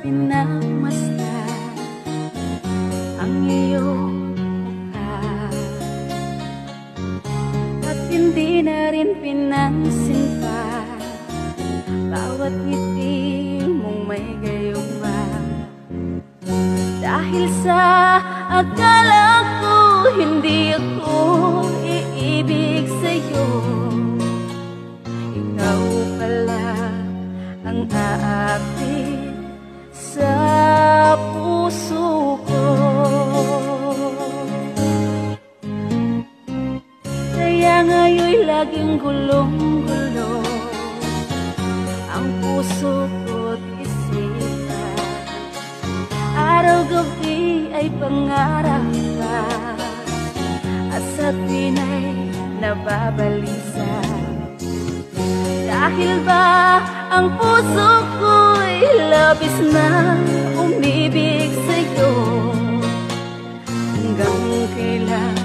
pinamasdan ang iyong mukha, at hindi na rin pinansin pa bawat ngiti mong may gayuma. Dahil sa akala ko hindi ako iibig sa'yo, ikaw pala ang aakit sa puso ko. Kaya ngayon'y laging gulong-gulo ang puso ko't isipan. Araw-gabi ay pangarap ka, at sa tuwin ay nababalisa. Dahil ba ang puso ko'y labis na umibig sa'yo, hanggang kailan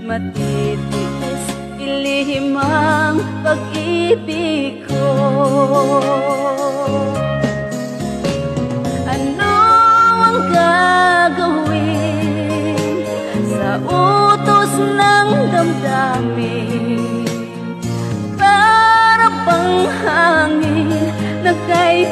matitiis ilihim ang pag-ibig ko. Ano ang gagawin sa utos ng damdamin? Para bang hangin na kay